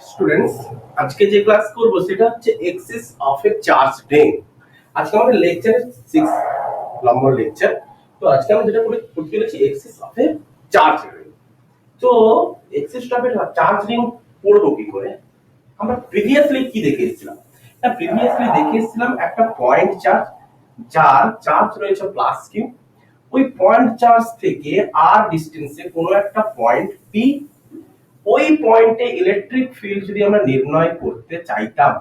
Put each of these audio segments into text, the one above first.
Students, আজকে যে class করব সেটা হচ্ছে axis of a charge ring. আজকে আমাদের লেকচারের 6 নম্বর লেকচার। তো আজকে আমি যেটা করতে চলেছি axis of a charge ring. তো axis of a charge ring পড়বো কি করে? আমরা প্রিভিয়াসলি কি দেখে এসেছিলাম? না, প্রিভিয়াসলি দেখে এসেছিলাম একটা পয়েন্ট চার্জ যার চার্জ রয়েছে প্লাস কিউ। ওই পয়েন্ট চার্জ থেকে আর ডিস্টেন্সে কোনো একটা পয়েন্ট পি, ওই পয়েন্টে ইলেকট্রিক ফিল্ড যদি আমরা নির্ণয় করতে চাইতাম,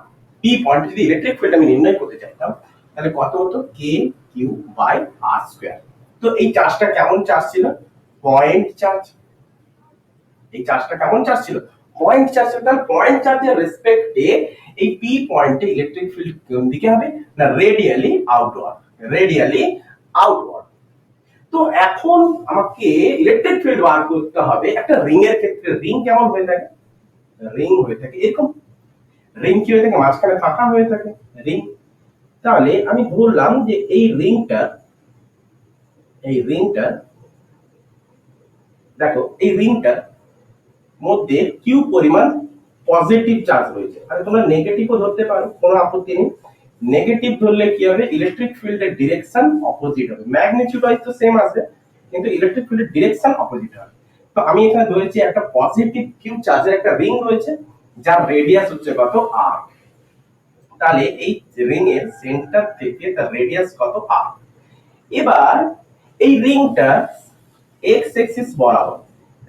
পি পয়েন্টে যদি ইলেকট্রিক ফিল্ড আমি নির্ণয় করতে চাইতাম, তাহলে কত হতো? কে কিউ বাই আর স্কয়ার। তো এই চার্জটা কেমন চার্জ ছিল? Point charge. এই চার্জটা কেমন চার্জ ছিল? Point charge. তাহলে পয়েন্ট চার্জের রেসপেক্টে এই পি পয়েন্টে ইলেকট্রিক ফিল্ড কোন দিকে হবে? না, রেডিয়ালি আউটওয়ার্ড। Radially outward. তো এখন আমাকে ইলেকট্রিক ফিল্ড বার করতে হবে একটা রিং এর ক্ষেত্রে। রিং কেমন হয়ে থাকে? রিং হয়ে থাকে এরকম। রিং কি হয়ে থাকে? মাঝখানে ফাঁকা হয়ে থাকে রিং। তাহলে আমি ধরলাম যে এই রিংটা দেখো, এই রিংটার মধ্যে কিউ পরিমাণ পজিটিভ চার্জ রয়েছে। আর তোমরা নেগেটিভও ধরতে পারো, কোনো আপত্তি নেই। নেগেটিভ ধরলে কি হবে? ইলেকট্রিক ফিল্ডের ডিরেকশন অপোজিট হবে। ম্যাগনিটিউড হয়তো সেম আছে, কিন্তু ইলেকট্রিক ফিল্ডের ডিরেকশন অপোজিট হবে। তো আমি এখানে ধরেছি একটা পজিটিভ কিউ চার্জের একটা রিং রয়েছে, যার রেডিয়াস হচ্ছে কত? আর। তাহলে এই রিং এর সেন্টার থেকে তার রেডিয়াস কত? আর। এবার এই রিংটা এক্স এক্সিস বরাবর,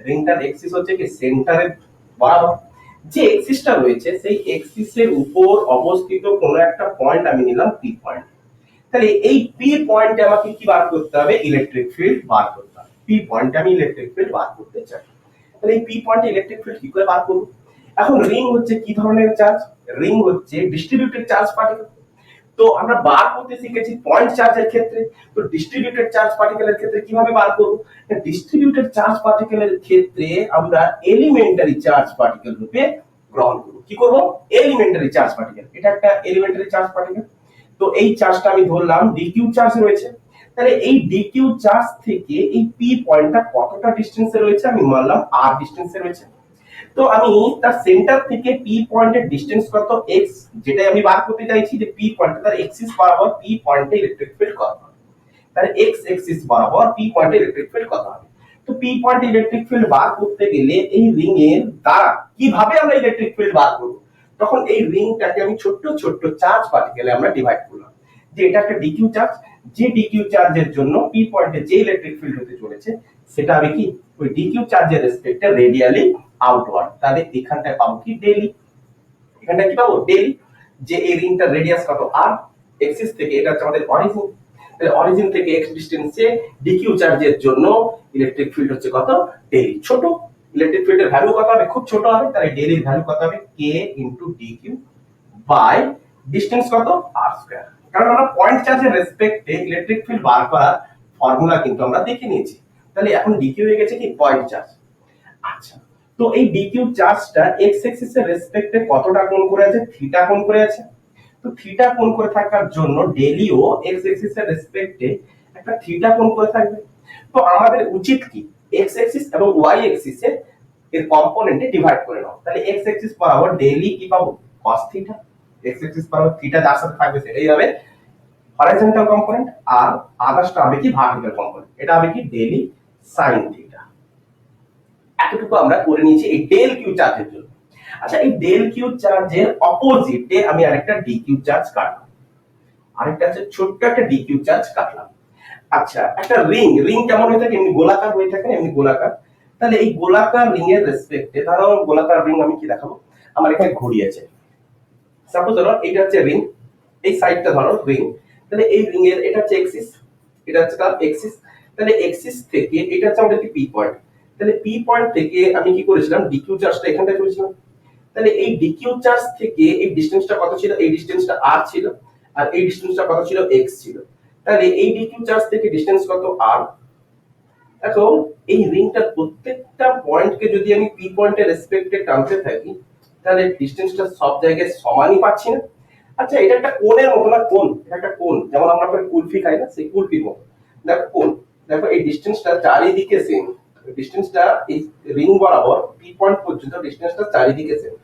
রিংটার এক্সিস হচ্ছে কি সেন্টারের বরাবর, যে এক্সিসটা রয়েছে সেই এক্সিসের উপর অবস্থিত কোনো একটা পয়েন্ট আমি নিলাম পি পয়েন্ট। তাহলে এই পি পয়েন্টে আমাকে কি বার করতে হবে? ইলেকট্রিক ফিল্ড বার করতে হবে। পি পয়েন্টে আমি ইলেকট্রিক ফিল্ড বার করতে চাই। তাহলে এই পি পয়েন্টে ইলেকট্রিক ফিল্ড কি করে বার করব? এখন রিং হচ্ছে কি ধরনের চার্জ? রিং হচ্ছে ডিস্ট্রিবিউটেড চার্জ পার্টিকেল। তো আমরা বার করতে শিখেছি পয়েন্ট চার্জের ক্ষেত্রে। তো ডিস্ট্রিবিউটেড চার্জ পার্টিকেলের ক্ষেত্রে কিভাবে বার করব? ডিস্ট্রিবিউটেড চার্জ পার্টিকেলের ক্ষেত্রে আমরা এলিমেন্টারি চার্জ পার্টিকেল রূপে গ্রহণ করব। কি করব? Elementary charge particle. এটা একটা এলিমেন্টারি চার্জ পার্টিকেল। তো এই চার্জটা আমি ধরলাম ডিকিউ চার্জ রয়েছে। তাহলে এই ডিকিউ চার্জ থেকে এই পি পয়েন্টটা কতটা ডিসটেন্সে রয়েছে? আমি মানলাম আর ডিসটেন্সে রয়েছে। তো আমি তার সেন্টার থেকে পি পয়েন্টের ডিসটেন্স কত? এক্স, যেটাই আমি বার করতে চাইছি যে পি পয়েন্টে তার এক্সিস বরাবর পি পয়েন্টে ইলেকট্রিক ফিল্ড কত হবে। তাহলে এক্স এক্সিস বরাবর পি পয়েন্টে ইলেকট্রিক ফিল্ড কত হবে। তো পি পয়েন্টে ইলেকট্রিক ফিল্ড বার করতে গেলে এই রিং এর দ্বারা কিভাবে আমরা ইলেকট্রিক ফিল্ড বার করব? তখন এই রিংটাকে আমি ছোট ছোট চার্জ পার্টিকেলে আমরা ডিভাইড করলাম। যে এটা একটা ডিকিউ চার্জ, যে ডিকিউ চার্জের জন্য পি পয়েন্টে যে ইলেকট্রিক ফিল্ড হতে চলেছে সেটা হবে কি? ওই ডিকিউ চার্জের রেসপেক্টে রেডিয়ালি আউটওয়ার্ড। তাহলে এখানটায় পাবো কি? ডেলি। এখানটা কি পাবো? ডেলি। যে এই রিংটার রেডিয়াস কত? আর। এক্সিস থেকে এটা হচ্ছে আমাদের অরিজিন। তাহলে অরিজিন থেকে এক্স ডিসটেন্সে ডিকিউ চার্জের জন্য ইলেকট্রিক ফিল্ড হচ্ছে কত? ডেলি। ছোট ইলেকট্রিক ফিল্ডের ভ্যালু কত হবে? খুব ছোট হবে। তাহলে ডেলির ভ্যালু কত হবে? কে ইনটু ডিকিউ বাই ডিসটেন্স কত? আর স্কয়ার। কারণ আমরা পয়েন্ট চার্জের রেসপেক্টে ইলেকট্রিক ফিল্ড বার করার ফর্মুলা কিন্তু আমরা দেখে নিয়েছি। তাহলে এখন ডিকিউ হয়ে গেছে কি? Point charge. আচ্ছা, তো এই ডিকিউ চার্জটা এক্স এক্সিস এর রেসপেক্টে কতটা কোণ করে আছে? থিটা কোণ করে আছে। তো থিটা কোণ করে থাকার জন্য ডেলিও এক্স এক্সিস এর রেসপেক্টে একটা থিটা কোণ করে থাকবে। তো আমাদের উচিত কি? এক্স এক্সিস এবং ওয়াই এক্সিস এর কম্পোনেন্টে ডিভাইড করে নাও। তাহলে এক্স এক্সিস বরাবর ডেলি কি পাবো? cos theta. এক্স এক্সিস বরাবর থিটা যার সাথে থাকবে সেটাই হবে হরাইজন্টাল কম্পোনেন্ট, আর আদার্সটা হবে কি? Vertical component. এটা হবে কি? Daily sin theta. এতটুকু আমরা করে নিয়েছি এই ডেল কিউ চার্জের জন্য। আচ্ছা, এই ডেল কিউ চার্জের অপোজিটে আমি আরেকটা ডি কিউ চার্জ কাটলাম। আরেকটা আছে ছোট্ট একটা ডি কিউ চার্জ কাটলাম। আচ্ছা, একটা রিং কেমন হয়ে থাকে? এমনি গোলাকার হয়ে থাকে, এমনি গোলাকার। তাহলে এই গোলাকার রিং এর রেসপেক্টে ধরো গোলাকার রিং আমি কি দেখাবো? আমার এখানে ঘড়ি আছে। সাপোজ ধরো এটা হচ্ছে রিং, এই সাইডটা ধরো রিং। তাহলে এই রিং এর এটা হচ্ছে এক্সিস, এটা হচ্ছে তার এক্সিস। তাহলে এক্সিস থেকে এটা হচ্ছে আমাদের কি? P point. তাহলে পি পয়েন্ট থেকে আমি কি করেছিলাম? ডিকিউ চার্জটা এখানটায় করেছিলাম। তাহলে এই ডিকিউ চার্জ থেকে এই ডিসটেন্সটা কত ছিল? এই ডিসটেন্সটা আর ছিল, আর এই ডিসটেন্সটা কত ছিল? এক্স ছিল। তাহলে এই ডিকিউ চার্জ থেকে ডিসটেন্স কত? আর। এখন এই রিংটার প্রত্যেকটা পয়েন্টকে যদি আমি পি পয়েন্টের রেসপেক্টে টানতে থাকি, তাহলে ডিসটেন্সটা সব জায়গায় সমানই পাচ্ছি না। আচ্ছা, এটা একটা কোণের মতো না? কোণ, এটা একটা কোণ, যেমন আমরা কুলফি খাই না, সেই কুলফির মতো। দেখো কোণ, দেখো এই ডিসটেন্সটা চারিদিকে সেম। ডিসটেন্সটা এই রিং বরাবর পি পয়েন্ট পর্যন্ত ডিসটেন্সটা চারিদিকে সেম।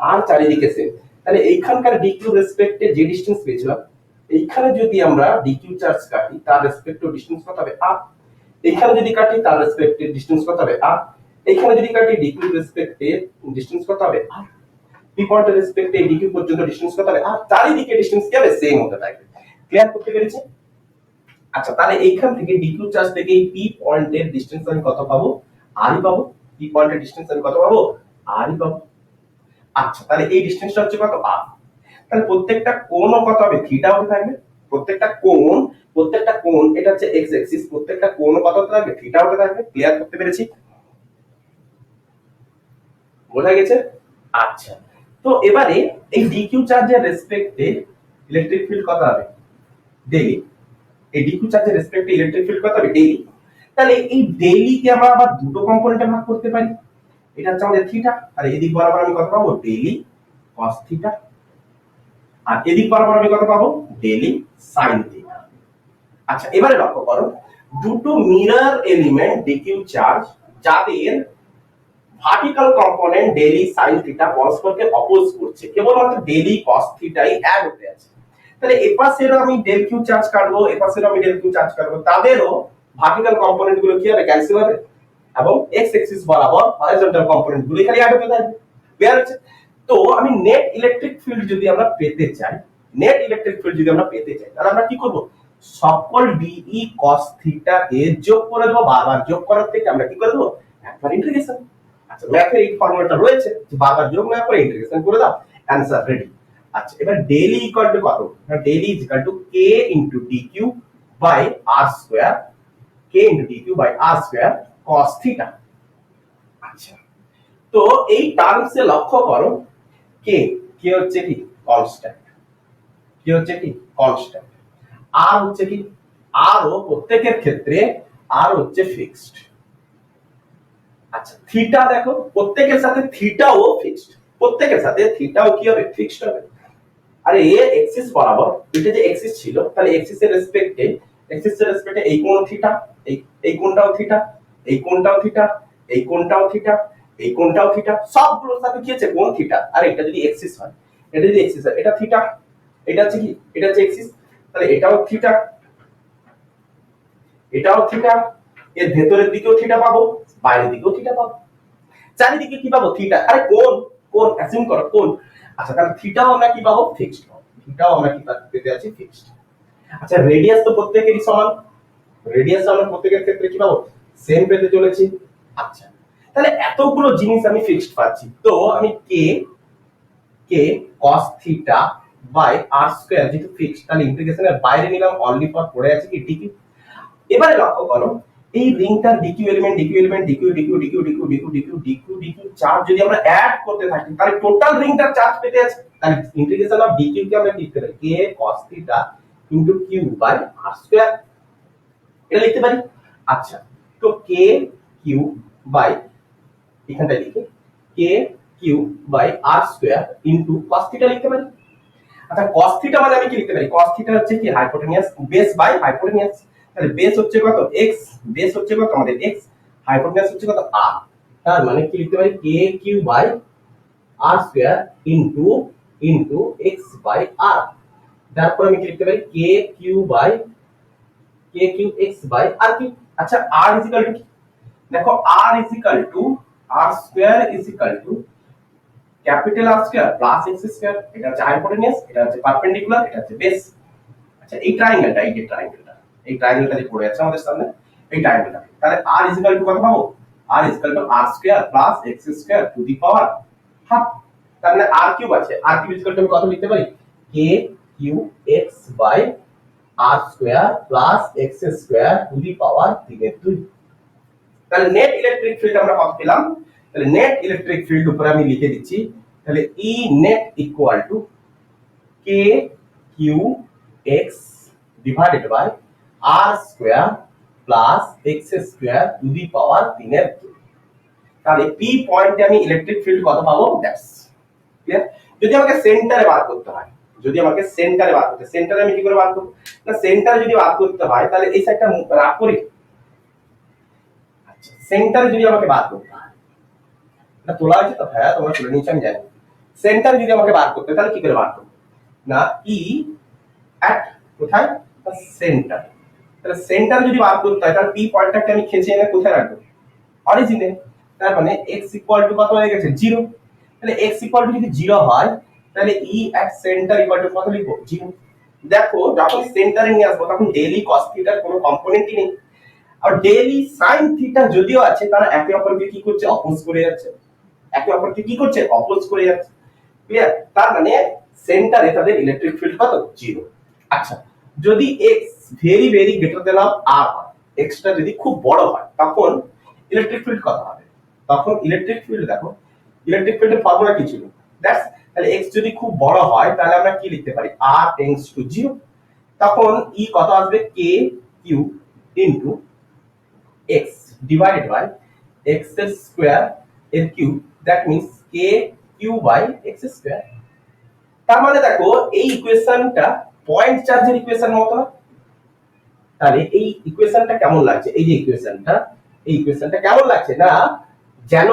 আর চারিদিকে সেম, তাহলে এইখানকার ডিকিউ রেসপেক্টে যে ডিসটেন্স পেয়েছিলাম, এইখানে যদি আমরা ডিকিউ চার্জ কাটি তার রেসপেক্টে ডিসটেন্স কত হবে আর, এইখানে যদি কাটি তার রেসপেক্টে ডিসটেন্স কত হবে আর, এইখানে যদি কাটি ডিকিউ রেসপেক্টে ডিসটেন্স কত হবে আর, পি পয়েন্টের রেসপেক্টে ডিকিউ পর্যন্ত ডিসটেন্স কত হবে আর, চারিদিকে ডিসটেন্স কি হবে সেম হতে থাকবে। ক্লিয়ার করতে পেরেছি? আচ্ছা, তাহলে এইখান থেকে ডিকিউ চার্জ থেকে এই পি পয়েন্টের ডিসটেন্স আমি কত পাবো আরই পাবো, পি পয়েন্টের ডিসটেন্স আমি কত পাবো আরই পাবো। আচ্ছা, তাহলে এই ডিসটেন্সটা হচ্ছে কত আর, তাহলে প্রত্যেকটা কোণও কত হবে থিটা হতে থাকবে, প্রত্যেকটা কোণ এটা হচ্ছে এক্স অ্যাক্সিস, প্রত্যেকটা কোণও কত হতে থাকবে থিটা হতে থাকবে। ক্লিয়ার করতে পেরেছি? বোঝা গেছে? আচ্ছা, তো এবারে এই ডিকিউ চার্জের রেসপেক্টে ইলেকট্রিক ফিল্ড কত হবে ডেইলি, এই ডিকিউ চার্জের রেসপেক্টে ইলেকট্রিক ফিল্ড কত হবে ডেইলি। তাহলে এই ডেইলি কে আমরা আবার দুটো কম্পোনেন্টে ভাগ করতে পারি, এটা হচ্ছে আমাদের থিটা, আর এদিক বরাবর আমি কত পাবো ডেইলি cos থিটা, আর এদিক বরাবর আমি কত পাবো ডেইলি sin থিটা। আচ্ছা, এবারে লক্ষ্য করো দুটো মিরর এলিমেন্ট ডিকিউ চার্জ যাদের vertical component daily sin theta পরস্পরকে অপোজ করছে, কেবলমাত্র ডেইলি cos থিটাই অ্যাড হতে আছে। তাহলে এপাশেরও আমি ডেল কিউ চার্জ কাটবো, এপাশেরও আমি ডেল কিউ চার্জ কাটবো, তাদেরও ভার্টিক্যাল কম্পোনেন্ট গুলো কি হবে ক্যান্সেল হবে, এবং এক্স অ্যাক্সিস বরাবর হরাইজন্টাল কম্পোনেন্ট গুলো খালি অ্যাড হতে থাকবে। ক্লিয়ার হচ্ছে? তো আমি নেট ইলেকট্রিক ফিল্ড যদি আমরা পেতে চাই, তাহলে আমরা কি করব, সকল ডিই cos থিটা এ যোগ করে দেব, বারবার যোগ করার থেকে আমরা কি করে দেব একবার ইন্টিগ্রেশন। আচ্ছা, ম্যাথের এই ফর্মুলাটা রয়েছে যে বারবার যোগ না করে ইন্টিগ্রেশন করে দাও, অ্যানসার রেডি। আচ্ছা, এবার ডেইলি ইকুয়াল টু কত, না daily is equal to k into dq by r square, k into dq by r square cos theta. আচ্ছা, তো এই টার্মসে লক্ষ্য করো কে কে হচ্ছে কি কনস্ট্যান্ট, কি হচ্ছে কি কনস্ট্যান্ট, আর হচ্ছে কি আর ও প্রত্যেকের ক্ষেত্রে আর হচ্ছে ফিক্সড। আচ্ছা, থিটা দেখো প্রত্যেকের সাথে থিটাও ফিক্সড, প্রত্যেকের সাথে থিটাও কি হবে ফিক্সড হবে। আরে এ এক্সিস বরাবর এটা যে এক্সিস ছিল, তাহলে এক্সিসের রেসপেক্টে এই কোণ থিটা, এই কোণটাও থিটা, এই কোণটাও থিটা, এই কোণটাও থিটা, এই কোণটাও থিটা, সবগুলোর সাথে কি আছে কোণ থিটা। আর এটা যদি এক্সিস হয়, এটা থিটা, এটা হচ্ছে কি এটা হচ্ছে এক্সিস, তাহলে এটাও থিটা, এটাও থিটা, এর ভেতরের দিকেও থিটা পাবো, বাইরের দিকেও থিটা পাবো, চারিদিকে কি পাবো থিটা। আরে কোণ কোণ অ্যাসিউম করো কোণ। আচ্ছা, তাহলে থিটাও আমরা কি পাবো ফিক্সড পাবো, থিটাও আমরা কি পেতে আছি ফিক্সড। আচ্ছা, রেডিয়াস তো প্রত্যেকেরই সমান, রেডিয়াস আমরা প্রত্যেকের ক্ষেত্রে কি পাবো সেম পেতে চলেছি। আচ্ছা, তাহলে এতগুলো জিনিস আমি ফিক্সড পাচ্ছি, তো আমি কে cos theta by r square যেটা ফিক্সড, তাহলে ইন্টিগ্রেশনের বাইরে নিলাম, অনলি ফর পড়ে আছে কি dq। এবারে লক্ষ্য করো এই রিংটার dq এলিমেন্ট dq চার্জ যদি আমরা অ্যাড করতে থাকি, তাহলে টোটাল রিংটার চার্জ পেতে আছে, তাহলে ইন্টিগ্রেশন অফ dq কে আমরা লিখতে পারি k cos theta into q by r square, এটা লিখতে পারি। আচ্ছা, তো k q বাই এখানটা লিখি k q by r square into cos theta লিখতে পারি। আচ্ছা, cos থিটা মানে আমি কি লিখতে পারি, cos থিটা হচ্ছে কি হাইপোটেনিয়াস বেস বাই হাইপোটেনিয়াস, তাহলে বেস হচ্ছে কত x, বেস হচ্ছে কত আমাদের x, হাইপোটেনিয়াস হচ্ছে কত r, তার মানে কি লিখতে পারি kq by r square into x by r, তারপর আমি কি লিখতে পারি kq x by r cube. আচ্ছা, r ইজ ইকুয়াল টু কি, দেখো r is equal to r square is equal to capital R square plus x square, এটা হচ্ছে হাইপোটেনিয়াস, এটা হচ্ছে পারপেন্ডিকুলার, এটা হচ্ছে বেস। আচ্ছা, এই ট্রায়াঙ্গেলটা যে পড়ে আছে আমাদের সামনে, এই ট্রায়াঙ্গেলটা, তাহলে r ইজ ইকুয়াল টু কত পাবো, r is equal to r square plus x square to the power half, তাহলে r কিউব আছে, r cube is equal to আমি কত লিখতে পারি k q x by r square plus x square to the power 3/2। তাহলে net electric field আমরা কত পেলাম, তাহলে নেট ইলেকট্রিক ফিল্ড উপরে আমি লিখে দিচ্ছি, তাহলে E net equal to k q x divided by r square plus x square to the power 3/2। তাহলে P পয়েন্টে আমি ইলেকট্রিক ফিল্ড কত পাবো, দ্যাটস ক্লিয়ার। যদি আমাকে সেন্টারে বার করতে হয়, সেন্টারে আমি কি করে বার করব, না সেন্টারে যদি বার করতে হয় তাহলে এই সাইডটা রাখ করি। আচ্ছা, সেন্টারে যদি আমাকে বার করতে হয়, এটা তোলা আছে তো, হ্যাঁ তোমরা তুলে নিয়েছো আমি জানি, সেন্টার যদি আমাকে বার করতে তাহলে কি করে বার করব না ই অ্যাট কোথায় সেন্টার তাহলে সেন্টার যদি বার করতে হয় তাহলে পি পয়েন্টটাকে আমি খেঁচে এনে কোথায় রাখবো অরিজিনে তার মানে x ইকুয়াল টু কত হয়ে গেছে 0 তাহলে x ইকুয়াল টু যদি 0 হয় তাহলে ই অ্যাট সেন্টার ইকুয়াল টু কত লিখবো 0 দেখো যখন সেন্টারে নিয়ে আসবো তখন ডেইলি cos থিটার কোনো কম্পোনেন্টই নেই আর ডেইলি sin থিটা যদিও আছে তারা একে অপরকে কি করছে অপোজ করে যাচ্ছে একে অপরকে কি করছে অপোজ করে যাচ্ছে ক্লিয়ার তার মানে সেন্টারে তাদের ইলেকট্রিক ফিল্ড কত 0 আচ্ছা যদি x very very greater than of r হয় x টা যদি খুব বড় হয় তখন ইলেকট্রিক ফিল্ড কত হবে তখন ইলেকট্রিক ফিল্ড দেখো ইলেকট্রিক ফিল্ডের ফর্মুলা কি ছিল দ্যাটস তাহলে x যদি খুব বড় হয় তাহলে আমরা কি লিখতে পারি r টেন্ডস টু 0 তখন e কত আসবে k q into x divided by x এর স্কয়ার এর cube that means k q by x square তার মানে দেখো এই ইকুয়েশনটা পয়েন্ট চার্জের ইকুয়েশন মতো না তাহলে এই ইকুয়েশনটা কেমন লাগছে এই যে ইকুয়েশনটা এই ইকুয়েশনটা কেমন লাগছে না যেন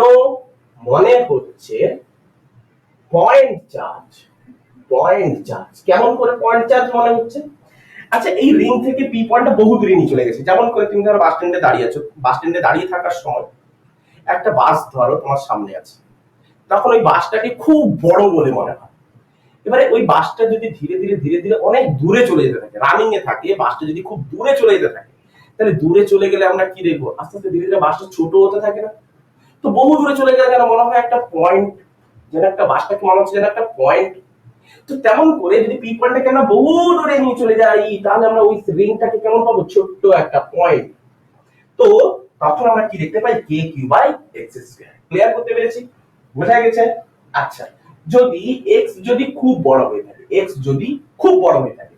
মনে হচ্ছে পয়েন্ট চার্জ কেমন করে পয়েন্ট চার্জ মনে হচ্ছে আচ্ছা এই রিং থেকে পি পয়েন্টটা বহু দূরে নিয়ে চলে গেছে যেমন করে তুমি ধরো বাস স্ট্যান্ডে দাঁড়িয়ে আছো বাস স্ট্যান্ডে দাঁড়িয়ে থাকার সময় একটা বাস ধরো তোমার সামনে আছে তখন ওই বাসটাকে খুব বড় বলে মনে হয় এবারে ওই বাসটা যদি ধীরে ধীরে অনেক দূরে চলে যেতে থাকে রানিং এ থাকে বাসটা যদি খুব দূরে চলে যেতে থাকে তাহলে দূরে চলে গেলে আমরা কি দেখবো আস্তে আস্তে ধীরে ধীরে বাসটা ছোট হতে থাকে না তো বহু দূরে চলে গেলে যেন মনে হয় একটা পয়েন্ট যেন একটা বাসটাকে মনে হচ্ছে যেন একটা পয়েন্ট তো তেমন করে যদি পি পয়েন্টটাকে আমরা বহু দূরে নিয়ে চলে যাই তাহলে আমরা ওই রিংটাকে কেমন পাবো ছোট্ট একটা পয়েন্ট তো তখন আমরা কি দেখতে পাই k q by x square clear করতে পেরেছি বোঝা গেছে আচ্ছা যদি x যদি খুব বড় হয়ে থাকে x যদি খুব বড় হয়ে থাকে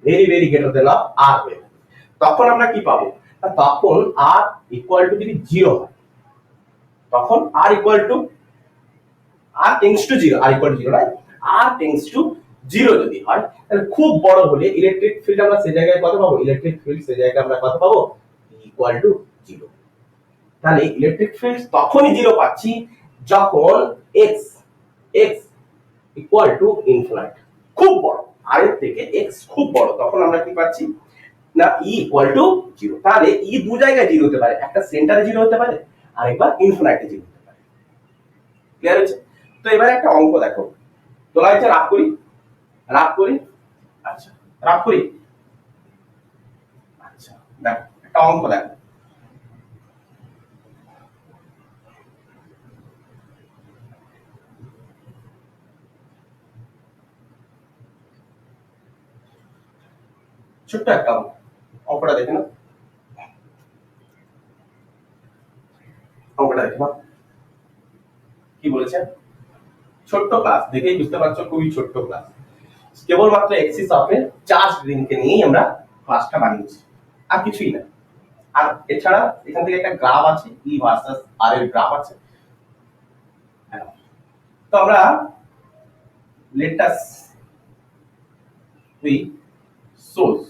very very greater than of r হয়ে থাকে তখন আমরা কি পাবো তখন r ইকুয়াল টু যদি 0 হয় তখন r equal to r tends to 0 r equal to 0 right r tends to 0 যদি হয় তাহলে খুব বড় হলে ইলেকট্রিক ফিল্ড আমরা সেই জায়গায় কত পাবো ইলেকট্রিক ফিল্ড সেই জায়গায় আমরা কত পাবো ইকুয়াল টু 0 তাহলে ইলেকট্রিক ফিল্ড তখনই 0 পাচ্ছি যখন x x equal to infinite খুব বড় r এর থেকে x খুব বড় তখন আমরা কি পাচ্ছি না e ইকুয়াল টু 0 তাহলে e দু জায়গায় 0 হতে পারে একটা সেন্টারে 0 হতে পারে আর একবার ইনফিনিটে 0 হতে পারে ক্লিয়ার হচ্ছে তো এবারে একটা অঙ্ক দেখো তোলা হচ্ছে রাগ করি আচ্ছা রাগ করি আচ্ছা দেখো একটা অঙ্ক দেখো ছোট্ট একটা অঙ্কটা দেখে না অঙ্কটা দেখে না কি বলেছে ছোট্ট ক্লাস দেখেই বুঝতে পারছো খুবই ছোট্ট ক্লাস কেবলমাত্র এক্সিস অফ এর চার্জ রিংকে নিয়েই আমরা ক্লাসটা বানিয়েছি আর কিছুই না আর এছাড়া এখান থেকে একটা গ্রাফ আছে ই ভার্সাস আর এর গ্রাফ আছে তো আমরা let us we shows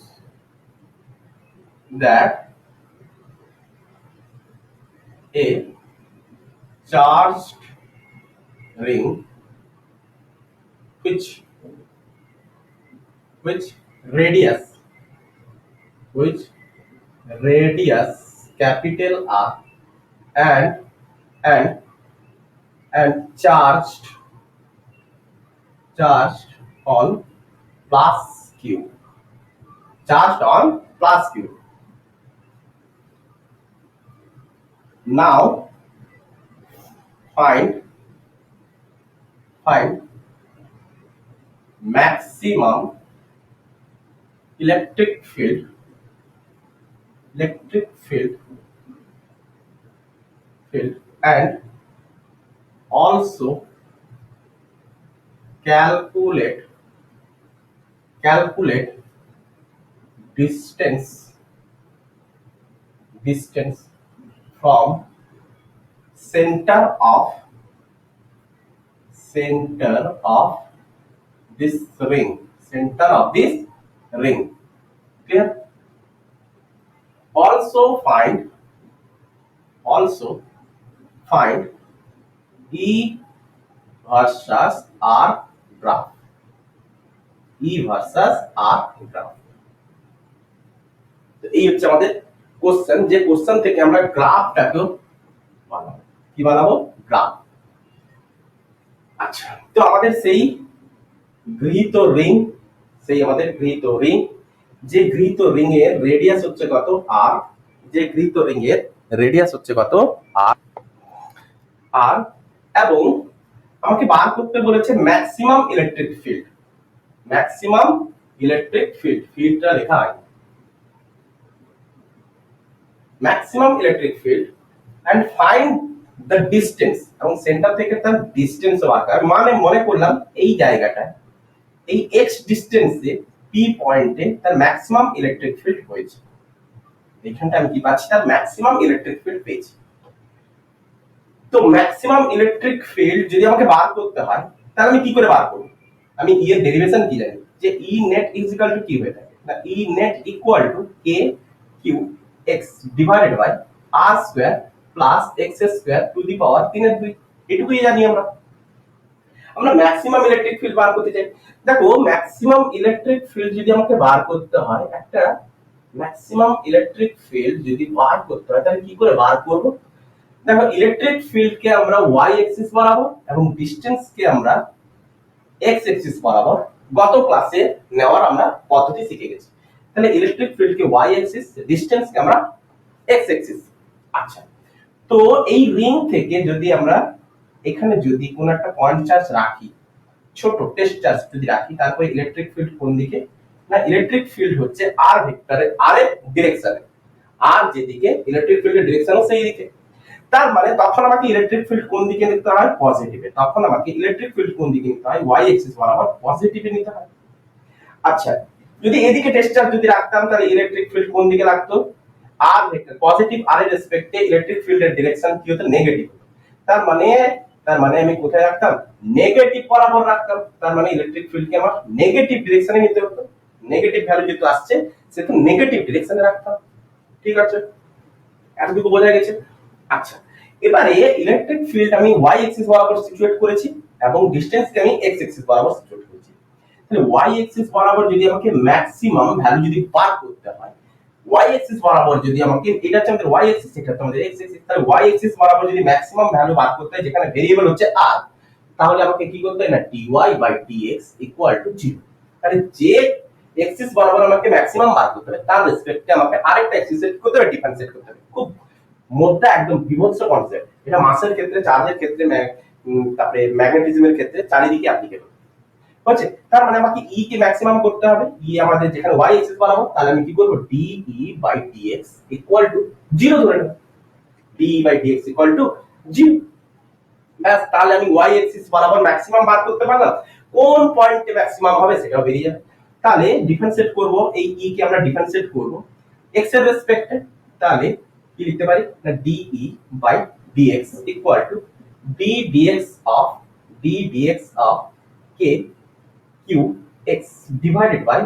that a charged ring which radius which radius capital R and and and charged on plus q charged on plus q now find maximum electric field and also calculate distance from center of this ring clear also find e versus r graph, E versus r graph. তো এই হচ্ছে আমাদের question, যে question থেকে আমরা গ্রাফটাকে বানাবো। কি বানাবো? গ্রাফ। আচ্ছা, তো আমাদের সেই গৃহীত রিং, সেই আমাদের গৃহীত রিং, যে গৃহীত রিং এর রেডিয়াস হচ্ছে কত আর, যে গৃহীত রিং এর রেডিয়াস হচ্ছে কত আর, আর এবং আমাকে বার করতে বলেছে maximum electric field, maximum electric field, ফিল্ডটা লেখা হয় maximum electric field and find the distance, এবং সেন্টার থেকে তার ডিসটেন্স বার করা। মানে মনে করলাম এই জায়গাটা, এই এক্স ডিসটেন্সে পি পয়েন্টে তার ম্যাক্সিমাম ইলেকট্রিক ফিল্ড হয়েছে। এখানটা আমি কি পাচ্ছি? তার ম্যাক্সিমাম ইলেকট্রিক ফিল্ড পেয়েছি। তো ম্যাক্সিমাম ইলেকট্রিক ফিল্ড যদি আমাকে বার করতে হয়, তাহলে আমি কি করে বার করব? আমি ই এর ডেরিভেশন কি জানি, যে E net is equal to কি হয়ে থাকে না, E net equal to k Q x divided by R square plus x square to the power 3 এর 2। এটুকুই জানি আমরা। আমরা ম্যাক্সিমাম ইলেকট্রিক ফিল্ড বার করতে চাই। দেখো, ম্যাক্সিমাম ইলেকট্রিক ফিল্ড যদি আমাকে বার করতে হয়, একটা ম্যাক্সিমাম ইলেকট্রিক ফিল্ড যদি বার করতে হয়, তাহলে কি করে বার করব? দেখো, ইলেকট্রিক ফিল্ড কে আমরা ওয়াই এক্সিস বরাবর এবং ডিসটেন্স কে আমরা এক্স এক্সিস বরাবর গত ক্লাসে নেওয়ার আমরা পদ্ধতি শিখে গেছি। তাহলে ইলেকট্রিক ফিল্ড কে ওয়াই এক্সিস, ডিসটেন্স কে আমরা এক্স এক্সিস। আচ্ছা, তো এই রিং থেকে যদি আমরা এখানে যদি কোন একটা পয়েন্ট চার্জ রাখি, ছোট টেস্ট চার্জ যদি রাখি, তারপরে ইলেকট্রিক ফিল্ড কোন দিকে না, ইলেকট্রিক ফিল্ড হচ্ছে আর ভেক্টরের আর এর ডিরেকশনে, আর যেদিকে ইলেকট্রিক ফিল্ডের ডিরেকশনও সেই দিকে। তার মানে তখন আমাকে ইলেকট্রিক ফিল্ড কোন দিকে নিতে হয়? পজিটিভে। তখন আমাকে ইলেকট্রিক ফিল্ড কোন দিকে নিতে হয়? ওয়াই এক্সিস বরাবর পজিটিভে নিতে হয়। আচ্ছা, যদি এদিকে টেস্ট চার্জ যদি রাখতাম, তাহলে ইলেকট্রিক ফিল্ড কোন দিকে লাগতো? আর ভেক্টর পজিটিভ আর এর রেসপেক্টে ইলেকট্রিক ফিল্ডের ডিরেকশন কি হতো? নেগেটিভ। তার মানে, আমি কোথায় রাখতাম? নেগেটিভ বরাবর রাখতাম। তার মানে ইলেকট্রিক ফিল্ডকে আমার নেগেটিভ ডিরেকশনে নিতে হতো। নেগেটিভ ভ্যালু যেহেতু আসছে, সেহেতু নেগেটিভ ডিরেকশনে রাখতাম। ঠিক আছে, এতটুকু বোঝা গেছে? আচ্ছা, এবারে ইলেকট্রিক ফিল্ড আমি ওয়াই এক্সিস বরাবর সিচুয়েট করেছি এবং ডিসটেন্সকে আমি এক্স এক্সিস বরাবর সিচুয়েট করেছি। তাহলে ওয়াই এক্সিস বরাবর যদি আমাকে ম্যাক্সিমাম ভ্যালু যদি বার করতে হয়, ওয়াই এক্সিস বরাবর যদি আমাকে, এটা হচ্ছে আমাদের ওয়াই এক্সিস, এটা হচ্ছে আমাদের এক্স এক্সিস, তাহলে ওয়াই এক্সিস বরাবর যদি ম্যাক্সিমাম ভ্যালু বার করতে হয়, যেখানে ভেরিয়েবল হচ্ছে আর, তাহলে আমাকে কি করতে হয় না, dy by dx equal to 0। তাহলে যে এক্সিস বরাবর আমাকে ম্যাক্সিমাম বার করতে হবে, তার রেসপেক্টে আমাকে আরেকটা এক্সিস সেট করতে হবে, ডিফারেন্সিয়েট করতে হবে। খুব মোদ্দা একদম বিভৎস কনসেপ্ট এটা, মাসের ক্ষেত্রে, চার্জের ক্ষেত্রে, তারপরে ম্যাগনেটিজমের ক্ষেত্রে চারিদিকে অ্যাপ্লিকেবল হচ্ছে। তার মানে আমাকে ই কে ম্যাক্সিমাম করতে হবে। ই আমাদের যেখানে ওয়াই এক্সিস বরাবর, তাহলে আমি কি করব? D E by DX equal to 0 ধরে নেব। D E by DX equal to 0। ব্যাস, তাহলে আমি ওয়াই এক্সিস বরাবর ম্যাক্সিমাম বার করতে পারলাম। কোন পয়েন্টে ম্যাক্সিমাম হবে সেটাও বেরিয়ে যাবে। তাহলে ডিফারেন্সিয়েট করব, এই ই কে আমরা ডিফারেন্সিয়েট করব এক্স এর রেসপেক্টে। তাহলে কি লিখতে পারি না, D E by DX equal to D DX of K Q x divided by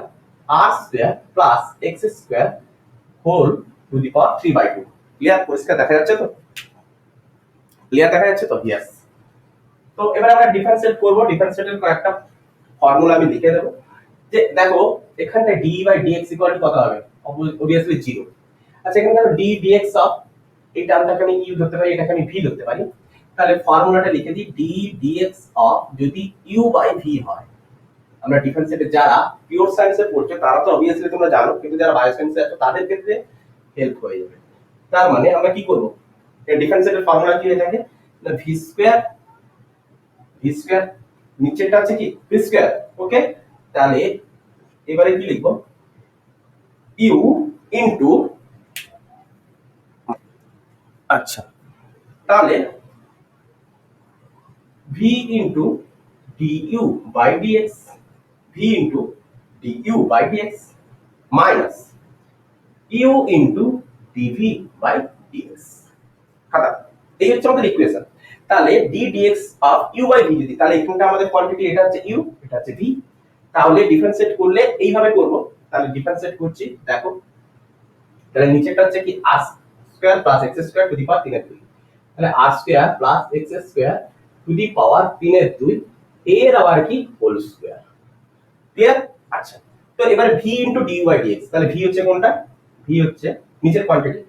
R square plus x square whole to the power 3/2। Clear? পরিষ্কার দেখা যাচ্ছে তো? ক্লিয়ার দেখা যাচ্ছে তো? ইয়েস। তো এবার আমরা ডিফারেন্সিয়েট করব। ডিফারেন্সিয়েটের কয়েকটা ফর্মুলা আমি লিখে দেব। যে দেখো, এখানটা D by DX equal to কত হবে? অবভিয়াসলি 0। আচ্ছা, এখানে দেখো ডি ডিএক্স অফ, এই টার্মটাকে আমি ইউ ধরতে পারি, এটাকে আমি ভি ধরতে পারি। তাহলে ফর্মুলাটা লিখে দিই, ডি ডিএক্স অফ যদি ইউ বাই ভি হয়, আমরা ডিফারেন্সিয়েটে যারা পিওর সায়েন্সে পড়ছো তারা তো অবভিয়াসলি তোমরা জানো, কিন্তু যারা বায়ো সায়েন্সে আছো তাদের ক্ষেত্রে হেল্প হয়ে যাবে। তার মানে আমরা কি করব? এই ডিফারেন্সিয়েটের ফর্মুলা কি হয়ে থাকে না, ভি স্কয়ার, নিচেরটা আছে কি ভি স্কয়ার। ওকে, তাহলে এবারে কি লিখবো? ইউ ইনটু, আচ্ছা, তাহলে V into DU by DX, V into DU by DX minus U into DV by DX. খাতা, এই হচ্ছে আমাদের ইকুয়েশন। তাহলে D DX of U by V যদি, তাহলে এখানটা আমাদের কোয়ান্টিটি, এটা হচ্ছে ইউ, এটা হচ্ছে ভি। তাহলে ডিফারেন্সিয়েট করলে এইভাবে করব। তাহলে ডিফারেন্সিয়েট করছি, দেখো, তাহলে নিচেটা হচ্ছে কি r square plus x square to the power 3/2। তাহলে r square plus x square to the power 3 এর 2 এর আবার কি হোল স্কয়ার। ক্লিয়ার? আচ্ছা, তো এবারে v into du by dx, তাহলে v হচ্ছে কোনটা? v হচ্ছে নিচের কোয়ান্টিটি,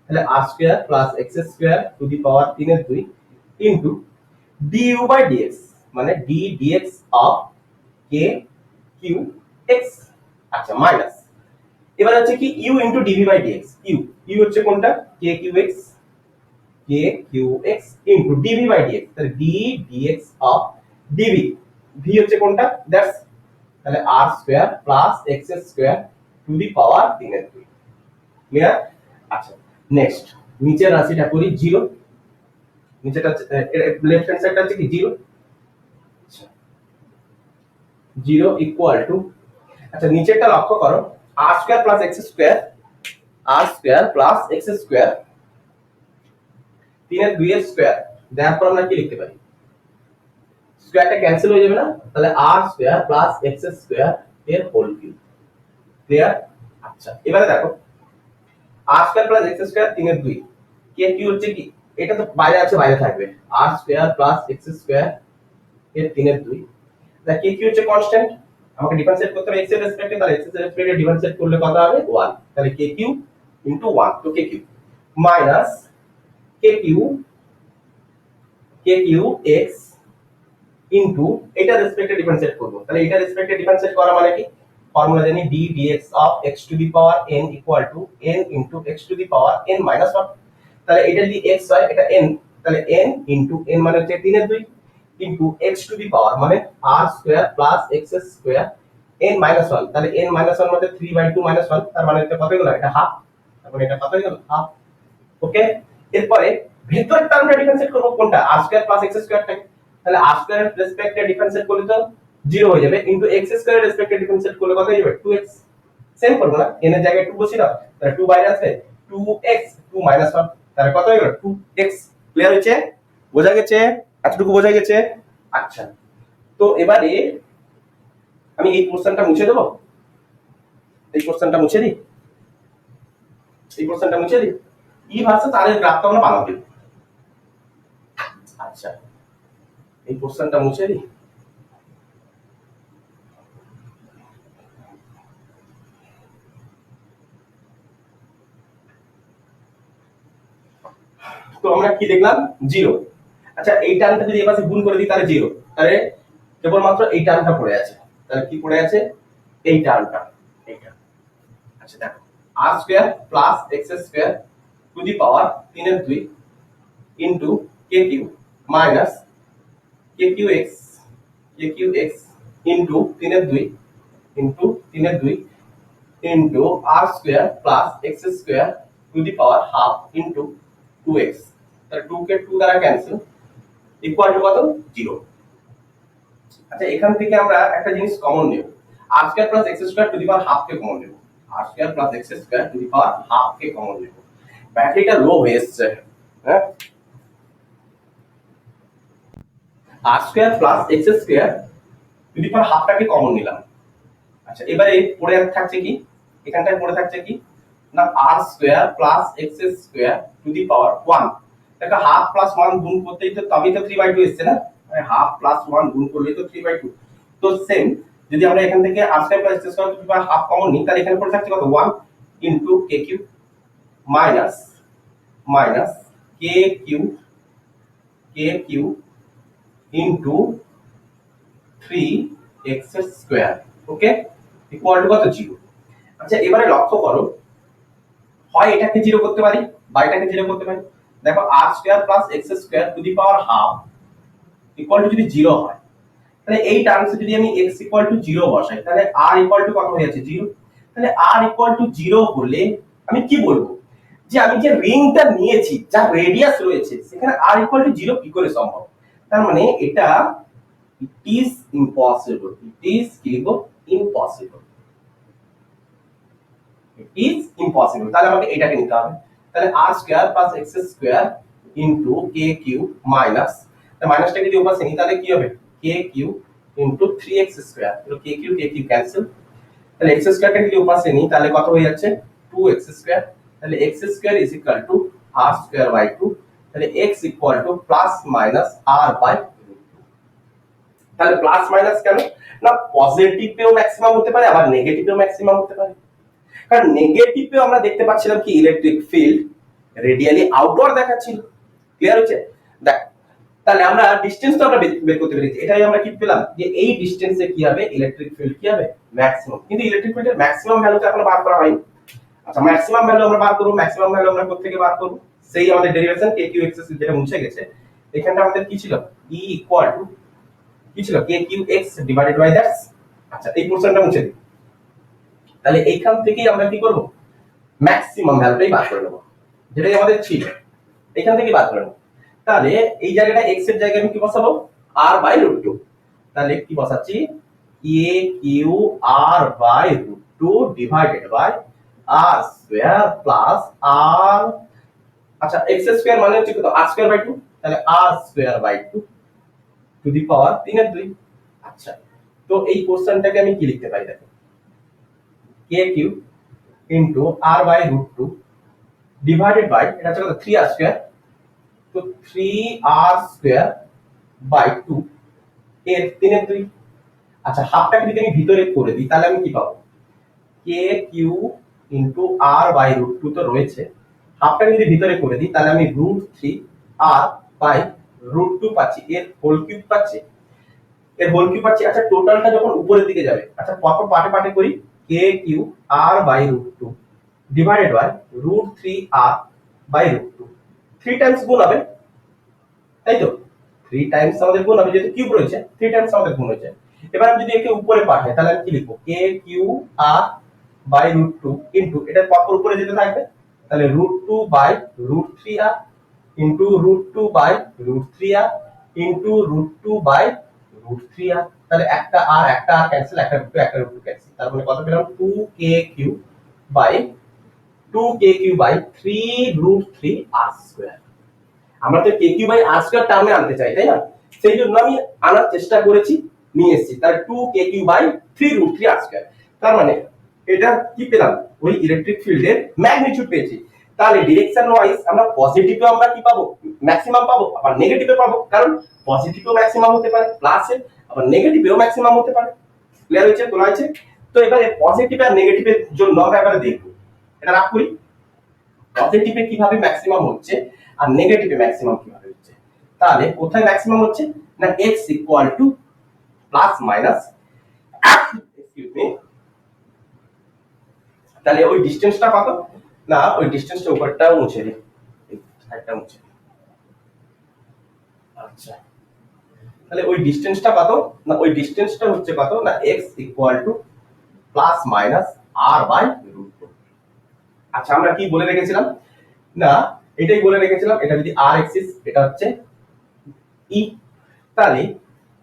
তাহলে r square plus x square to the power 3 এর 2 ইনটু du বাই dx, মানে d dx of k q x। আচ্ছা, মাইনাস এবার হচ্ছে কি u into dv by dx, u হচ্ছে কোনটা? k q x, k q x into dv by dx, তাহলে d dx of dv, v হচ্ছে কোনটা? দ্যাটস, তাহলে r square plus x square to the power 3 এর 2। ক্লিয়ার? আচ্ছা, next নিচের রাশিটা করি 0, নিচেটা লেফট হ্যান্ড সাইডটা হচ্ছে কি 0। আচ্ছা, 0 ইকুয়াল টু, আচ্ছা নিচেরটা লক্ষ্য করো, r square plus x square, r square plus x square 3 এর 2 এর স্কয়ার, দেওয়ার পর আমরা কি লিখতে পারি? স্কয়ারটা ক্যান্সেল হয়ে যাবে না, তাহলে r square plus x square এর হোল কিউব। ক্লিয়ার? আচ্ছা, এবারে দেখো r square plus x square 3 এর 2, কে কি হচ্ছে কি, এটা তো বাইরে আছে, বাইরে থাকবে, r square plus x square এর 3 এর 2, তাহলে কে কি হচ্ছে কনস্ট্যান্ট, আমাকে ডিফারেন্সিয়েট করতে হবে x এর রেসপেক্টে, তাহলে x এর রেসপেক্টে ডিফারেন্সিয়েট করলে কত হবে? 1, তাহলে কে কিউ ইনটু 1, তো কে কিউ মাইনাস কে কিউ x ইনটু এটা রেসপেক্টে ডিফারেন্সিয়েট করব, তাহলে এটা রেসপেক্টে ডিফারেন্সিয়েট করা মানে কি, ফর্মুলা জানি d dx of x two the power n equal to n into x two the power n minus 1, তাহলে এটা যদি x হয় এটা n, তাহলে n ইনটু n মানে হচ্ছে 3 এর 2 ইনটু x টু দি পাওয়ার মানে r square plus x square n minus 1, তাহলে n মাইনাস 1 মানে 3/2 মাইনাস 1, তার মানে এটা কত হলো? এটা হাফ, তারপরে এটা কত হলো? হাফ। ওকে, এরপরে ভেতরের টার্মটা ডিফারেন্সিয়েট করব কোনটা? r স্কয়ার প্লাস x স্কয়ারটাকে, তাহলে r স্কয়ার এর রেসপেক্টে ডিফারেন্সিয়েট করলে তো 0 হয়ে যাবে, ইনটু x স্কয়ার এর রেসপেক্টে ডিফারেন্সিয়েট করলে কত হয়ে যাবে? 2x। সেম করব না, n এর জায়গায় 2 বসিয়ে দাও, তাহলে 2 বাইরে আসবে, 2x 2 মাইনাস 1, তাহলে কত হয়ে গেল? 2x। ক্লিয়ার হয়েছে? বোঝা গেছে? এতটুকু বোঝা গেছে? আচ্ছা, তো এবারে আমি এই কোশ্চেনটা মুছে দেব, এই কোশ্চেনটা মুছে দিই, এই কোশ্চেনটা মুছে দিই, ই ভার্সেস আর এর গ্রাফটা আমরা বানাবো। আচ্ছা, এই কোশ্চেনটা মুছে দিই। তো আমরা কি দেখলাম? 0। আচ্ছা, এই টার্মটা যদি এপাশে গুণ করে দিই তাহলে 0, তাহলে কেবলমাত্র এই টার্মটা পড়ে আছে, তাহলে কি পড়ে আছে? এই টার্মটা, এইটা। আচ্ছা দেখো, r square plus x square to the power 3 এর 2 into k q minus k q x into 3 এর 2 ইনটু 3 এর 2 into r square plus x square to the power half into 2x, তাহলে 2 কে 2 দ্বারা ক্যান্সেল, ইকুয়াল টু কত? 0। আচ্ছা, এখান থেকে আমরা একটা জিনিস কমন নেব, r square plus x square to the power half কে কমন নেব, r square plus x square to the power half কে কমন নেব। ব্যাটারিটা লো হয়ে এসেছে, হ্যাঁ, r square plus x square to the power হাফটাকে কমন নিলাম। আচ্ছা, এবারে পড়ে থাকছে কি, এখানটায় পড়ে থাকছে কি না, r square plus x square to the power 1, দেখো হাফ প্লাস 1 গুণ করতেই তো তবেই তো 3/2 এসেছে না, মানে হাফ প্লাস 1 গুণ করলেই তো 3/2। তো সেম যদি আমরা এখান থেকে r square plus x square to the power half common নিই, তাহলে এখানে পড়ে থাকছে কত? 1 into k cube minus k cube into 3x square, okay, equal to কত? 0। আচ্ছা, এবারে লক্ষ্য করো, হয় এটাকে 0 করতে পারি বা এটাকে 0 করতে পারি। দেখো r square plus x square to the power half equal to যদি 0 হয়, তাহলে এই টার্মসে যদি আমি x ইকুয়াল টু 0 বসাই, তাহলে r ইকুয়াল টু কত হয়ে যাচ্ছে? 0। তাহলে r ইকুয়াল টু 0 হলে আমি কি বলবো, যে আমি যে রিংটা নিয়েছি যার রেডিয়াস রয়েছে সেখানে r ইকুয়াল টু 0 কি করে সম্ভব? তার মানে এটা it is impossible, it is কি লিখবো? Impossible, it is impossible. তাহলে আমাকে এটাকে নিতে হবে, তাহলে r square plus x square into k cube minus, মাইনাসটাকে যদি ওপাশে নিই তাহলে কি হবে? k cube into 3x square, তো k কিউব ক্যান্সেল, তাহলে x স্কয়ারটাকে যদি ওপাশে নিই তাহলে কত হয়ে যাচ্ছে? 2x স্কয়ার, তাহলে x square is equal to r square by 2, তাহলে x equal to plus minus r by তাহলে প্লাস মাইনাস কেন? না পজিটিভেও ম্যাক্সিমাম হতে পারে আবার নেগেটিভেও ম্যাক্সিমাম হতে পারে। কারণ নেগেটিভেও আমরা দেখতে পাচ্ছিলাম কি ইলেকট্রিক ফিল্ড রেডিয়ালি আউটওয়ার্ড দেখাচ্ছিল। ক্লিয়ার হচ্ছে? দেখ তাহলে আমরা ডিসটেন্সটা আমরা বের করতে পেরেছি। এটাই আমরা কি পেলাম যে এই ডিসটেন্সে কি হবে ইলেকট্রিক ফিল্ড কি হবে ম্যাক্সিমাম। কিন্তু ইলেকট্রিক ফিল্ডের ম্যাক্সিমাম ভ্যালুটা এখনো বার করা হয়নি। আচ্ছা ম্যাক্সিমাম ভ্যালু আমরা বার করব। ম্যাক্সিমাম ভ্যালু আমরা কোথা থেকে বার করব? সেই আমাদের ডেরিভেশন কে কিউ এক্স যেটা মুছে গেছে। এখানটা আমাদের কি ছিল ই ইকুয়াল টু কি ছিল k Q x divided by that. আচ্ছা এই পোরশনটা মুছে দিই। তাহলে এইখান থেকেই আমরা কি করব ম্যাক্সিমাম ভ্যালুটাই বার করে নেব যেটাই আমাদের ছিল এখান থেকে বার করে নেব। তাহলে এই জায়গাটা x এর জায়গায় আমি কি বসাবো r/√2। তাহলে কি বসাচ্ছি a q r/√2 divided by r square plus r। আচ্ছা x স্কয়ার মানে হচ্ছে কত r²/2। তাহলে r²/2 টু দি পাওয়ার 3/2। আচ্ছা তো এই কোশ্চেনটাকে আমি কি লিখতে পারি দেখো kq into r/√2 divided by এটা হচ্ছে কত 3r²। তো 3r²/2 এর 3/2। আচ্ছা হাফটাকে যদি আমি ভিতরে করে দিই তাহলে আমি কি পাবো kq ইনটু r/√2 তো রয়েছে, হাফটাকে যদি ভিতরে করে দিই তাহলে আমি √3r/√2 পাচ্ছি, এর হোল কিউব পাচ্ছি। আচ্ছা টোটালটা যখন উপরের দিকে যাবে, আচ্ছা পরপর পার্টে পার্টে করি kq r/√2 divided by √3r/√2 3 Times গুণ হবে, তাই তো 3 টাইমস আমাদের গুণ হবে যেহেতু কিউব রয়েছে 3 টাইমস আমাদের গুণ হয়েছে। এবার আমি যদি একে উপরে পাঠাই তাহলে আমি কি লিখবো kq r/√2 ইনটু এটা পরপর উপরে যেতে থাকবে তাহলে √2/√3r into √2/√3r into √2/√3r। তাহলে একটা আর ক্যান্সেল, একটা √2 ক্যান্সেল, তার মানে কত পেলাম 2kq/3√3r²। আমরা তো kq/r² টার্মে আনতে চাই তাই না, সেই জন্য আমি আনার চেষ্টা করেছি, নিয়ে এসেছি। তার 2kq/3√3r²। তার মানে এটা কি পেলাম ওই ইলেকট্রিক ফিল্ডের ম্যাগনিটিউড পেয়েছি। তাহলে ডিরেকশন ওয়াইজ আমরা পজিটিভে আমরা কি পাবো ম্যাক্সিমাম পাবো আবার নেগেটিভে পাবো, কারণ পজিটিভেও ম্যাক্সিমাম হতে পারে প্লাসে আবার নেগেটিভেও ম্যাক্সিমাম হতে পারে। ক্লিয়ার হয়েছে? তোলা হয়েছে? তো এবারে পজিটিভ আর নেগেটিভের জন্য আমরা এবারে দেখব, এটা রাখ করি পজিটিভে কিভাবে ম্যাক্সিমাম হচ্ছে আর নেগেটিভে ম্যাক্সিমাম কিভাবে হচ্ছে। তাহলে কোথায় ম্যাক্সিমাম হচ্ছে না x equal to plus minus excuse me. তাহলে ওই ডিসটেন্সটা কত না ওই ডিসটেন্সটা উপরটাও মুছে দিই, একটা মুছে দিই। আচ্ছা তাহলে ওই ডিসটেন্সটা কত না ওই ডিসটেন্সটা হচ্ছে কত না x equal to plus minus r/√2। আচ্ছা আমরা কি বলে রেখেছিলাম না এটাই বলে রেখেছিলাম, এটা যদি r এক্সিস এটা হচ্ছে ই। তাহলে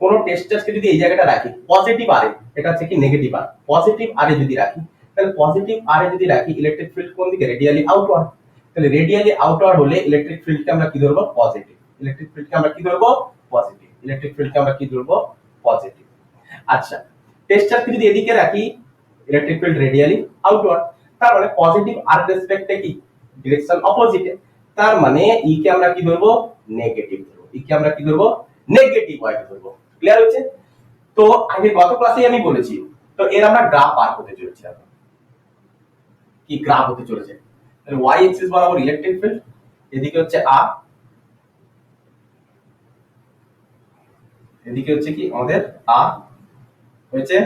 কোন টেস্টারকে যদি এই জায়গাটা রাখি পজিটিভ আর এটা হচ্ছে কি নেগেটিভ আর, পজিটিভ আর যদি রাখি তাহলে পজিটিভ আর যদি রাখি ইলেকট্রিক ফিল্ড কোন দিকে রেডিয়ালি আউটওয়ার্ড। তাহলে রেডিয়ালি আউটওয়ার্ড হলে ইলেকট্রিক ফিল্ডকে আমরা কি ধরবো পজিটিভ, ইলেকট্রিক ফিল্ডকে আমরা কি ধরবো পজিটিভ, ইলেকট্রিক ফিল্ডকে আমরা কি ধরবো পজিটিভ। আচ্ছা টেস্টারকে যদি এদিকে রাখি ইলেকট্রিক ফিল্ড রেডিয়ালি আউটওয়ার্ড, তার মানে পজিটিভ আর রেসপেক্টে কি ডিরেকশন অপোজিটে, তার মানে ই কে আমরা কি ধরবো নেগেটিভ ধরবো, ই কে আমরা কি ধরবো নেগেটিভ ওয়াই ধরবো। ক্লিয়ার হচ্ছে? তো আগে গত ক্লাসে আমি বলেছি তো এর আমরা গ্রাফ বার করতে চলেছি, কি গ্রাফ হতে চলেছে। তাহলে y এক্সিস বরাবর ইলেকট্রিক ফিল্ড, এদিকে হচ্ছে r, এদিকে হচ্ছে কি আমাদের r হয়েছে।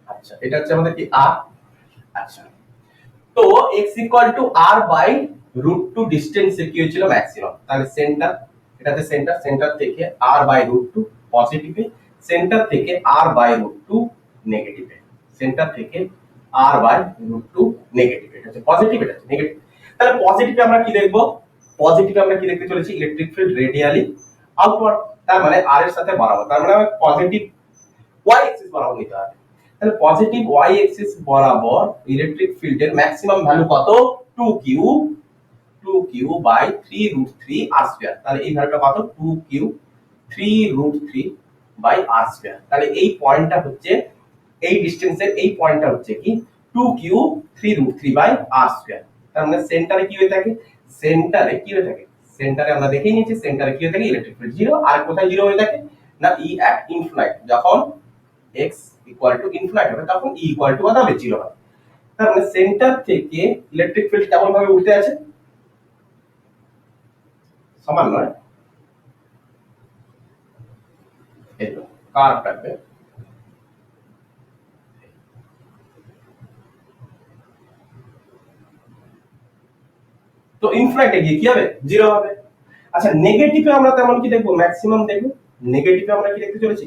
আচ্ছা এটা হচ্ছে আমাদের কি r। আচ্ছা তো x ইকুয়াল টু r/√2 ডিসটেন্সে কি হয়েছিল ম্যাক্সিমাম। তাহলে সেন্টার এটাতে সেন্টার থেকে r/√2 পজিটিভে, সেন্টার থেকে r/√2 নেগেটিভে, সেন্টার থেকে r/√2 নেগেটিভ, এটা হচ্ছে পজিটিভ এটা হচ্ছে নেগেটিভ। তাহলে পজিটিভে আমরা কি দেখব পজিটিভে আমরা কি দেখতে চলেছি ইলেকট্রিক ফিল্ড রেডিয়ালি আউটওয়ার্ড, তার মানে r এর সাথে বরাবর, তার মানে পজিটিভ y এক্সিস বরাবর নিতে হবে। তাহলে পজিটিভ y এক্সিস বরাবর ইলেকট্রিক ফিল্ডের ম্যাক্সিমাম ভ্যালু কত 2q/3√3r²। তাহলে এই ভ্যালুটা কত 2q/3√3/r²। তাহলে এই পয়েন্টটা হচ্ছে এই ডিসটেন্সের এই পয়েন্টটা হচ্ছে কি 2q/3√3/r²। তার মানে সেন্টারে কি হয়ে থাকে সেন্টারে কি হয়ে থাকে সেন্টারে আমরা দেখেই নিয়েছি সেন্টারে কি হয়ে থাকে ইলেকট্রিক ফিল্ড জিরো। আর কোথায় জিরো হয়ে থাকে না ই অ্যাট ইনফিনিট, যখন x ইকুয়াল টু ইনফিনিট হবে তখন ই ইকুয়াল টু কত হবে জিরো হবে। তার মানে সেন্টার থেকে ইলেকট্রিক ফিল্ড কেমন ভাবে উঠতে আছে, সমান নয়, এই তো কার্ভ থাকবে। তো ইনফিনিটে গিয়ে কি হবে জিরো হবে। আচ্ছা নেগেটিভে আমরা তেমন কি দেখবো, ম্যাক্সিমাম দেখবো। নেগেটিভে আমরা কি দেখতে চলেছি,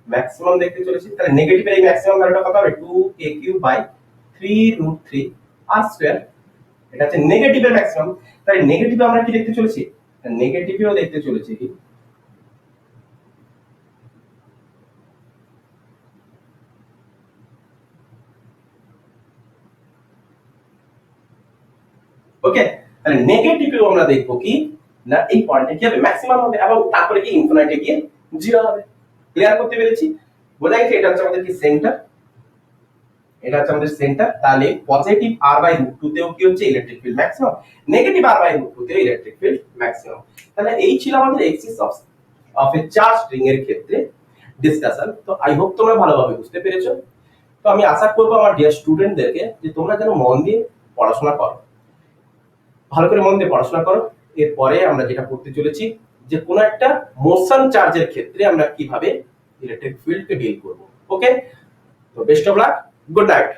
ম্যাক্সিমাম দেখতে চলেছি। তাহলে নেগেটিভের এই ম্যাক্সিমাম ভ্যালুটা কত হবে 2a³/3√3 r স্কয়ার, এটা হচ্ছে নেগেটিভের ম্যাক্সিমাম। তাহলে নেগেটিভে আমরা কি দেখতে চলেছি, নেগেটিভেও দেখতে চলেছি কি ওকে। তাহলে নেগেটিভেও আমরা দেখবো কি না এই পয়েন্টে কি হবে ম্যাক্সিমাম হবে এবং তারপরে কি ইনফিনিটে গিয়ে জিরো হবে। ক্লিয়ার করতে পেরেছি, বোঝা গেছে। এটা হচ্ছে আমাদের কি সেন্টার, এটা হচ্ছে আমাদের সেন্টার। তাহলে পজিটিভ r/√2 তেও কি হচ্ছে electric field maximum, negative r/√2 তেও ইলেকট্রিক ফিল্ড ম্যাক্সিমাম। তাহলে এই ছিল আমাদের axis of a charge ring এর ক্ষেত্রে ডিসকাশন। তো আই হোপ তোমরা ভালোভাবে বুঝতে পেরেছো। তো আমি আশা করবো আমার ডিয়ার স্টুডেন্টদেরকে যে তোমরা যেন মন দিয়ে পড়াশোনা করো, ভালো করে মন দিয়ে পড়াশোনা করো। এরপরে আমরা যেটা করতে চলেছি যে কোনো একটা মোশন চার্জের ক্ষেত্রে আমরা কিভাবে ইলেকট্রিক ফিল্ডকে ডিল করব। ওকে, তো best of luck, good night.